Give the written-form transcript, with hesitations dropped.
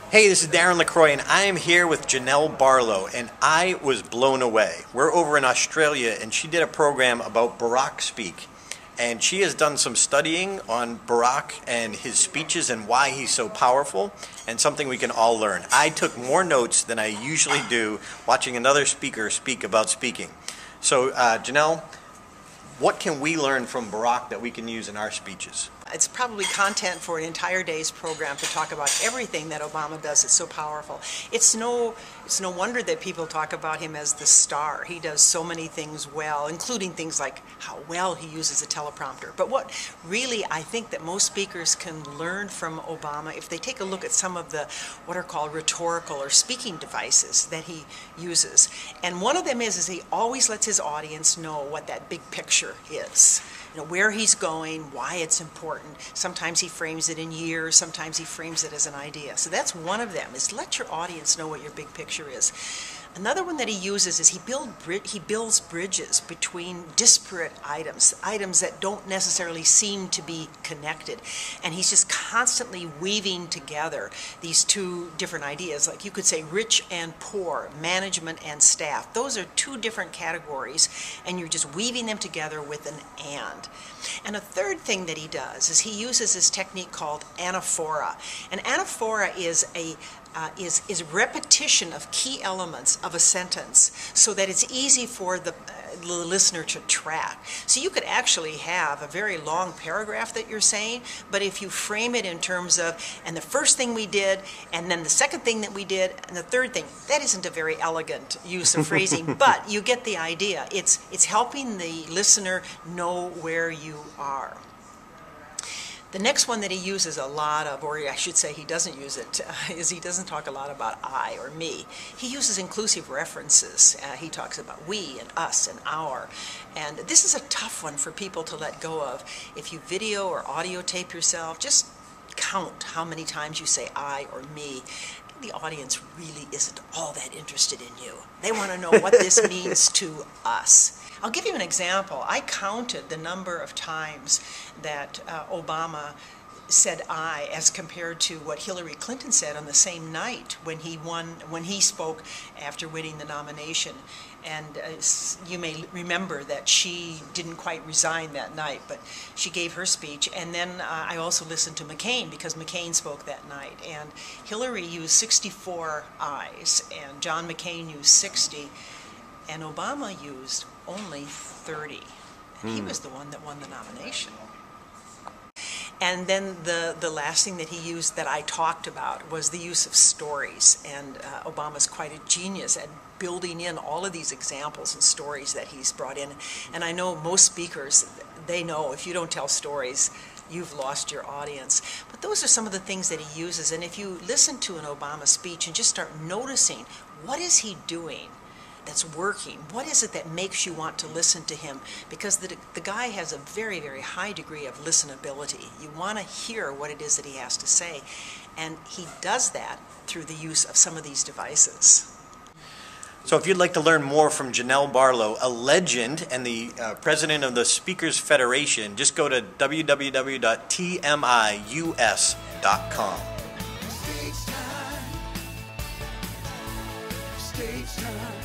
Hey, this is Darren LaCroix, and I am here with Janelle Barlow, and I was blown away. We're over in Australia, and she did a program about Barack speak, and she has done some studying on Barack and his speeches and why he's so powerful, and something we can all learn. I took more notes than I usually do watching another speaker speak about speaking. So, Janelle, what can we learn from Barack that we can use in our speeches? It's probably content for an entire day's program to talk about everything that Obama does. It's so powerful. It's no wonder that people talk about him as the star. He does so many things well, including things like how well he uses a teleprompter. But what really I think that most speakers can learn from Obama, if they take a look at some of the what are called rhetorical or speaking devices that he uses. And one of them is he always lets his audience know what that big picture is. You know, where he's going, why it's important. Sometimes he frames it in years, sometimes he frames it as an idea. So that's one of them, is let your audience know what your big picture is. Another one that he uses is he builds bridges between disparate items that don't necessarily seem to be connected. And he's just constantly weaving together these two different ideas. Like you could say rich and poor, management and staff. Those are two different categories, and you're just weaving them together with an and. And a third thing that he does is he uses this technique called anaphora. And anaphora is repetition of key elements of a sentence so that it's easy for the listener to track. So you could actually have a very long paragraph that you're saying, but if you frame it in terms of, and the first thing we did, and then the second thing that we did, and the third thing, that isn't a very elegant use of phrasing, but you get the idea. It's helping the listener know where you are. The next one that he uses a lot of, or I should say he doesn't use it, is he doesn't talk a lot about I or me. He uses inclusive references. He talks about we and us and our. And this is a tough one for people to let go of. If you video or audio tape yourself, just count how many times you say I or me. The audience really isn't all that interested in you. They want to know what this means to us. I'll give you an example. I counted the number of times that Obama said I as compared to what Hillary Clinton said on the same night when he spoke after winning the nomination. And you may remember that she didn't quite resign that night, but she gave her speech. And then I also listened to McCain because McCain spoke that night. And Hillary used 64 I's, and John McCain used 60, and Obama used only 30. And he was the one that won the nomination. And then the last thing that he used that I talked about was the use of stories. And Obama's quite a genius at building in all of these examples and stories that he's brought in. And I know most speakers, they know if you don't tell stories, you've lost your audience. But those are some of the things that he uses. And if you listen to an Obama speech and just start noticing, what is he doing that's working? What is it that makes you want to listen to him? Because the guy has a very, very high degree of listenability. You want to hear what it is that he has to say. And he does that through the use of some of these devices. So if you'd like to learn more from Janelle Barlow, a legend and the president of the Speakers Federation, just go to www.tmius.com. Stage time.